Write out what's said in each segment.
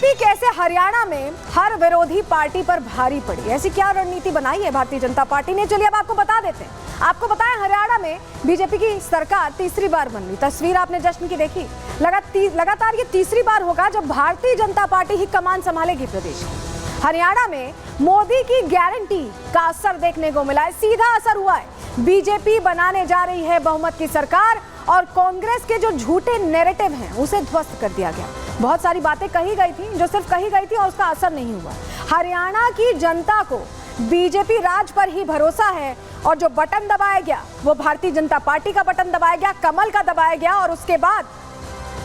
BJP कैसे हरियाणा में हर विरोधी पार्टी पर भारी पड़ी, ऐसी क्या रणनीति बनाई है भारतीय जनता पार्टी ने? चलिए अब आपको बता देते हैं। आपको बताएं, हरियाणा में बीजेपी की सरकार तीसरी बार बन रही। तस्वीर आपने जश्न की देखी। लगातार ये तीसरी बार होगा जब भारतीय जनता पार्टी ही कमान संभालेगी प्रदेश की। हरियाणा में मोदी की गारंटी का असर देखने को मिला है, सीधा असर हुआ है। बीजेपी बनाने जा रही है बहुमत की सरकार और कांग्रेस के जो झूठे नैरेटिव हैं उसे ध्वस्त कर दिया गया। बहुत सारी बातें कही गई थी जो सिर्फ कही गई थी और उसका असर नहीं हुआ। हरियाणा की जनता को बीजेपी राज पर ही भरोसा है और जो बटन दबाया गया वो भारतीय जनता पार्टी का बटन दबाया गया, कमल का दबाया गया और उसके बाद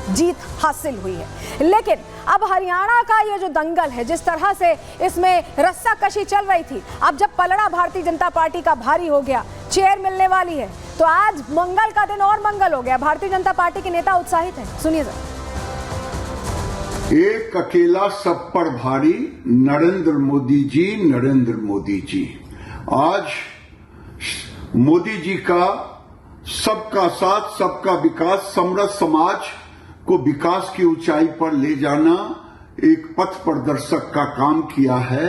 जीत हासिल हुई है। लेकिन अब हरियाणा का ये जो दंगल है, जिस तरह से इसमें रस्साकशी चल रही थी, अब जब पलड़ा भारतीय जनता पार्टी का भारी हो गया, चेयर मिलने वाली है, तो आज मंगल का दिन और मंगल हो गया। भारतीय जनता पार्टी के नेता उत्साहित हैं, सुनिए जरा। एक अकेला सब पर भारी, नरेंद्र मोदी जी, नरेंद्र मोदी जी। आज मोदी जी का सबका साथ, सबका विकास, समृद्ध समाज को विकास की ऊंचाई पर ले जाना एक पथ प्रदर्शक का काम किया है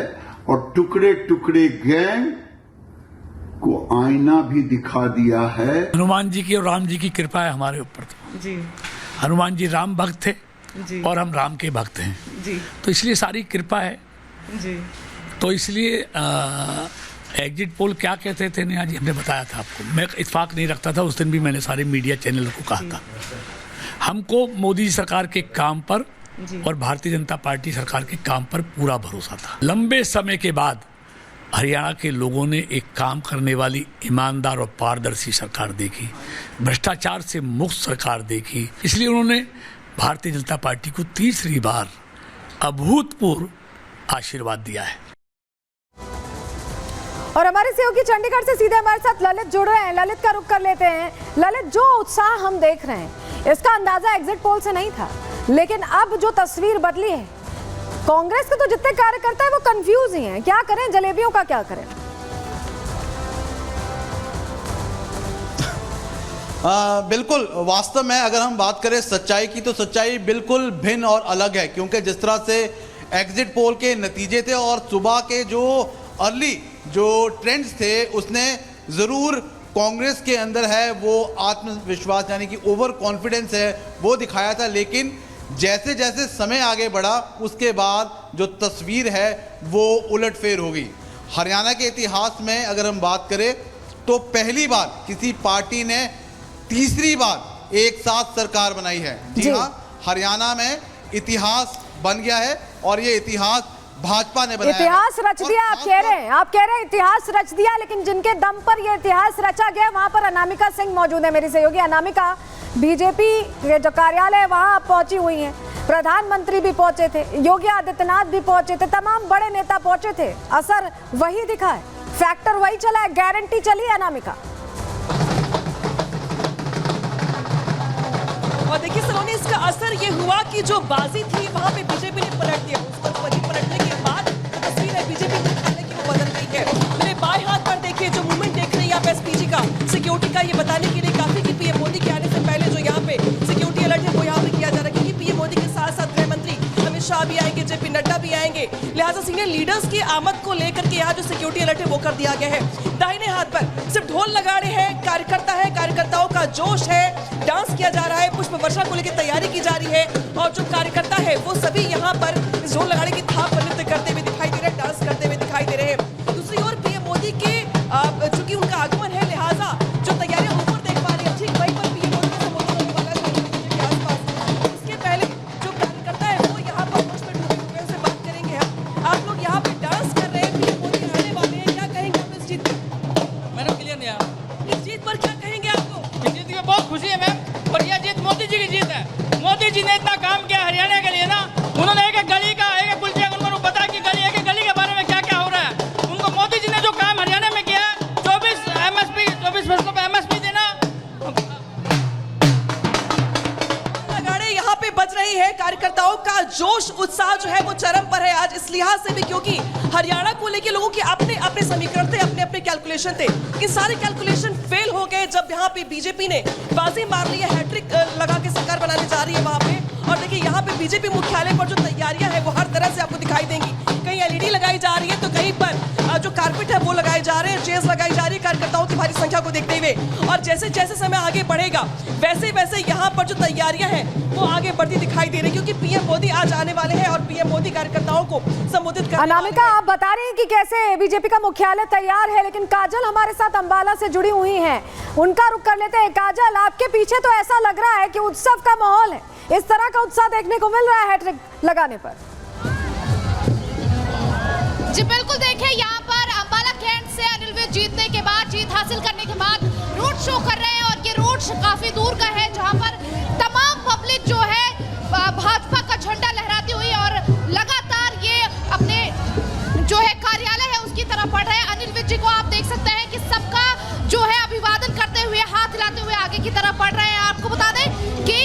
और टुकड़े टुकड़े गैंग को आईना भी दिखा दिया है। हनुमान जी की और राम जी की कृपा है हमारे ऊपर जी। हनुमान जी राम भक्त थे जी। और हम राम के भक्त हैं जी। तो इसलिए सारी कृपा है जी। तो इसलिए एग्जिट पोल क्या कहते थे नेहा जी, हमने बताया था आपको। मैं इत्तेफाक नहीं रखता था, उस दिन भी मैंने सारे मीडिया चैनल को कहा था। हमको मोदी सरकार के काम पर और भारतीय जनता पार्टी सरकार के काम पर पूरा भरोसा था। लंबे समय के बाद हरियाणा के लोगों ने एक काम करने वाली, ईमानदार और पारदर्शी सरकार देखी, भ्रष्टाचार से मुक्त सरकार देखी। इसलिए उन्होंने भारतीय जनता पार्टी को तीसरी बार अभूतपूर्व आशीर्वाद दिया है। और हमारे सहयोगी चंडीगढ़ से सीधे हमारे साथ ललित जुड़ रहे हैं। ललित का रुख कर लेते हैं। ललित, जो उत्साह हम देख रहे हैं इसका अंदाजा एग्जिट पोल से नहीं था, लेकिन अब जो तस्वीर बदली है, कांग्रेस के तो जितने कार्यकर्ता है वो कंफ्यूज ही हैं। क्या करें, जलेबियों का क्या करें? बिल्कुल, वास्तव में अगर हम बात करें सच्चाई की तो सच्चाई बिल्कुल भिन्न और अलग है, क्योंकि जिस तरह से एग्जिट पोल के नतीजे थे और सुबह के जो अर्ली जो ट्रेंड्स थे उसने ज़रूर कांग्रेस के अंदर है वो आत्मविश्वास यानी कि ओवर कॉन्फिडेंस है वो दिखाया था। लेकिन जैसे जैसे समय आगे बढ़ा उसके बाद जो तस्वीर है वो उलटफेर हो गई। हरियाणा के इतिहास में अगर हम बात करें तो पहली बार किसी पार्टी ने तीसरी बार एक साथ सरकार बनाई है। जी हाँ, हरियाणा में इतिहास बन गया है और ये इतिहास भाजपा ने बनाया। इतिहास रच दिया आप कह रहे हैं इतिहास रच दिया, लेकिन जिनके दम पर ये इतिहास रचा गया वहां पर अनामिका सिंह मौजूद है, मेरी सहयोगी अनामिका। बीजेपी के जो कार्यालय है वहां पहुंची हुई हैं, प्रधानमंत्री भी पहुंचे थे, योगी आदित्यनाथ भी पहुंचे थे, तमाम बड़े नेता पहुंचे थे। असर वही दिखा है, फैक्टर वही चला है, गारंटी चली है अनामिका। और देखिए सलोनी, इसका असर ये हुआ कि जो बाजी थी वहां पे बीजेपी ने पलट दिया। उसको वही पलटने के बाद तस्वीर है बीजेपी की वो बदल गई है। मेरे बाएं हाथ पर देखिए जो मूवमेंट देख रहे हैं आप एसपीजी का, सिक्योरिटी का, ये बताने के लिए काफी कि पीएम मोदी के आने से पहले जो यहाँ पे सिक्योरिटी अलर्ट है वो यहाँ पे किया जा रहा है, क्योंकि पीएम मोदी के साथ साथ गृह मंत्री अमित शाह भी आएंगे, जेपी नड्डा भी आएंगे। लिहाजा सीनियर लीडर्स की आमद को लेकर के यहाँ जो सिक्योरिटी अलर्ट है वो कर दिया गया है। दाहिने हाथ पर सिर्फ ढोल नगाड़े हैं, कार्यकर्ता है, कार्यकर्ताओं का जोश है, डांस किया जा रहा है, पुष्प वर्षा को लेकर तैयारी की जा रही है और जो कार्यकर्ता है वो सभी यहाँ पर इस ढोल नगाड़े की थाप पर नृत्य करते हुए दिखाई दे रहे हैं, डांस करते हुए दिखाई दे रहे हैं। दूसरी ओर पीएम मोदी के चूंकि उनका आगमन है लिहाजा जो तैयारियां ऊपर देख पा रहे हैं, ठीक वहीं पर पीएम मोदी का संबोधन होने वाला है के आसपास। इसके पहले जो कार्यकर्ता है वो यहाँ पर मंच पर डूबे हुए से बात करेंगे। आप लोग यहाँ पे डांस कर रहे हैं, पीएम मोदी आने वाले हैं, क्या कहेंगे आप इस जीत पर? मैडम क्लियर नहीं आया। इस जीत पर क्या कहेंगे आपको? इस जीत की बहुत खुशी है मैम, और यह जीत मोदी जी की जीत है। मोदी जी ने इतना काम किया हरियाणा के लिए ना, उन्होंने एक गली का, एक कुलचे, उन्होंने बताया कि गली चुनाव जो है वो चरम पर है आज इस लिहाज से भी क्योंकि हरियाणा को लेके लोगों के अपने अपने समीकरण थे, अपने अपने कैलकुलेशन थे। ये सारे कैलकुलेशन फेल हो गए जब यहाँ पे बीजेपी ने बाजी मार ली है, हैट्रिक लगा के सरकार बनाने जा रही है वहां पे। और देखिए यहाँ पे बीजेपी मुख्यालय पर जो तैयारियां हैं वो हर तरह से आपको दिखाई देंगी। कहीं एलईडी लगाई जा रही है तो कहीं पर जो कारपेट है वो लगाए जा रहे हैं, चेयर्स लगाई जा रही है कार्यकर्ताओं की भारी संख्या को देखते हुए। और जैसे जैसे समय आगे बढ़ेगा वैसे वैसे यहाँ पर जो तैयारियां हैं वो आगे बढ़ती दिखाई दे रही है, क्योंकि पीएम मोदी आज आने वाले हैं और पीएम मोदी कार्यकर्ताओं को संबोधित करने अनामिका, आप बता रही हैं कि कैसे बीजेपी का मुख्यालय तैयार है, लेकिन काजल हमारे साथ अंबाला से जुड़ी हुई हैं, उनका रुख कर लेते हैं। काजल, आपके पीछे तो ऐसा लग रहा है कि उत्सव का माहौल है, इस तरह का उत्साह देखने को मिल रहा है हैट्रिक लगाने पर। जी बिल्कुल, देखिए यहाँ पर अंबाला कैंट से अनिल विज जीतने के बाद, जीत हासिल करने के बाद रोड शो कर रहे हैं और ये रोड काफी दूर का है जहाँ पर तमाम पब्लिक जो है भाजपा का झंडा लहराती हुई और लगातार ये अपने जो है कार्यालय है उसकी तरफ बढ़ रहे हैं। अनिल विज जी को आप देख सकते हैं कि सबका जो है अभिवादन करते हुए, हाथ हिलाते हुए आगे की तरफ बढ़ रहे हैं। आपको बता दें कि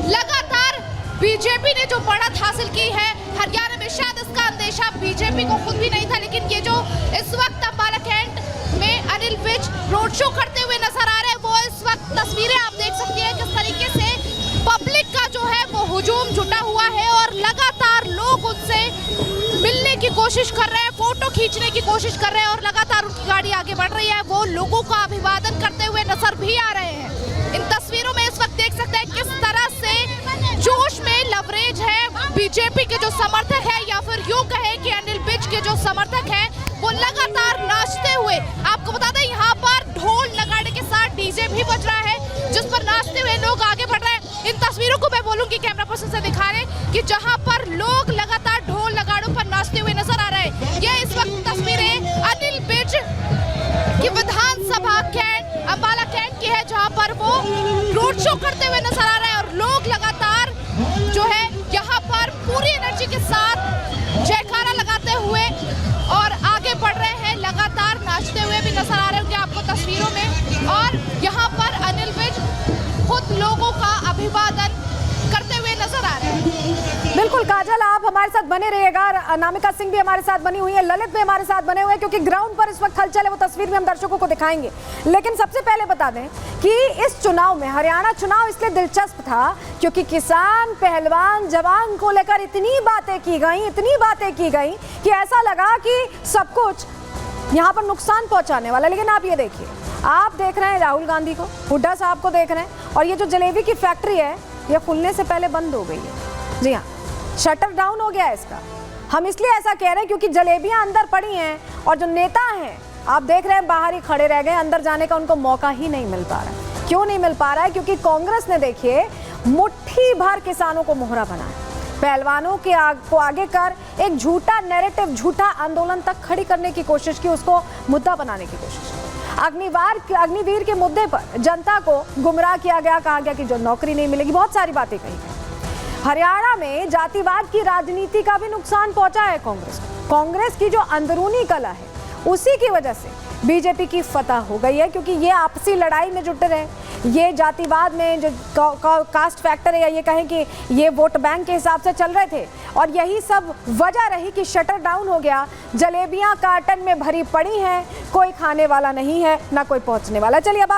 लगातार बीजेपी ने जो बढ़त हासिल की है हरियाणा में, शायद इसका अंदेशा बीजेपी को खुद भी नहीं था, लेकिन ये जो इस वक्त अंबाला कैंट में अनिल विज रोड शो करते हुए नजर आ रहे हैं, वो इस वक्त तस्वीरें आप देख सकती हैं किस तरीके से पब्लिक का जो है वो हुजूम जुटा हुआ है और लगातार लोग उनसे मिलने की कोशिश कर रहे हैं, फोटो खींचने की कोशिश कर रहे हैं और लगातार उनकी गाड़ी आगे बढ़ रही है। वो लोगों का अभिवादन करते हुए नजर भी आ रहे हैं। इन तस्वीरों में इस वक्त देख सकते हैं किस तरह से जोश में लवरेज है बीजेपी के जो समर्थक है, या फिर यूं कहे कि अनिल विज के जो समर्थक हैं वो लगातार नाचते हुए। आपको बता दें यहाँ पर ढोल नगाड़े के साथ डीजे भी बज रहा है जिस पर नाचते हुए लोग आगे बढ़ रहे हैं। इन तस्वीरों को मैं बोलूंगी कैमरा पर्सन से दिखा रहे कि जहां पर लोग लगातार ढोल नगाड़ों पर नाचते हुए नजर आ रहे हैं। ये इस वक्त तस्वीरें अनिल विज की विधानसभा कैंट अंबाला कैंट की है जहां पर वो रोड शो करते हुए नजर आ रहे हैं और लोग लगातार जो है यहाँ पर पूरी एनर्जी के साथ जयकारा लगाते हुए और आगे बढ़ रहे हैं, लगातार नाचते हुए भी नजर आ रहे होंगे आपको तस्वीरों में। और यहाँ पर अनिल विज खुद लोगों का अभिवादन करते हुए नजर आ रहे हैं। बिल्कुल काजल, आप हमारे साथ बने रहिएगा। अनामिका सिंह भी हमारे साथ बनी हुई है, ललित भी हमारे साथ बने हुए हैं, क्योंकि ग्राउंड पर इस वक्त हलचल है, वो तस्वीर में हम दर्शकों को दिखाएंगे। लेकिन सबसे पहले बता दें कि इस चुनाव में, हरियाणा चुनाव इसलिए दिलचस्प था क्योंकि किसान, पहलवान, जवान को लेकर इतनी बातें की गई कि ऐसा लगा कि सब कुछ यहाँ पर नुकसान पहुंचाने वाला। लेकिन आप ये देखिए, आप देख रहे हैं राहुल गांधी को, हुड्डा साहब को देख रहे हैं, और ये जो जलेबी की फैक्ट्री है ये खुलने से पहले बंद हो गई है। जी हाँ, शटर डाउन हो गया है इसका। हम इसलिए ऐसा कह रहे हैं क्योंकि जलेबियां अंदर पड़ी हैं और जो नेता हैं आप देख रहे हैं बाहर ही खड़े रह गए, अंदर जाने का उनको मौका ही नहीं मिल पा रहा है। क्यों नहीं मिल पा रहा है? क्योंकि कांग्रेस ने देखिए मुट्ठी भर किसानों को मोहरा बनाया, पहलवानों के को आगे कर एक झूठा नैरेटिव, झूठा आंदोलन तक खड़ी करने की कोशिश की, उसको मुद्दा बनाने की कोशिश की। अग्निवीर के मुद्दे पर जनता को गुमराह किया गया, कहा गया कि जो नौकरी नहीं मिलेगी, बहुत सारी बातें कही। हरियाणा में जातिवाद की राजनीति का भी नुकसान पहुंचा है कांग्रेस को। कांग्रेस की जो अंदरूनी कला है उसी की वजह से बीजेपी की फतह हो गई है, क्योंकि ये आपसी लड़ाई में जुटे रहे, ये जातिवाद में जो कास्ट फैक्टर है, या ये कहें कि ये वोट बैंक के हिसाब से चल रहे थे, और यही सब वजह रही कि शटर डाउन हो गया। जलेबियां कार्टन में भरी पड़ी हैं, कोई खाने वाला नहीं है, ना कोई पहुंचने वाला। चलिए अब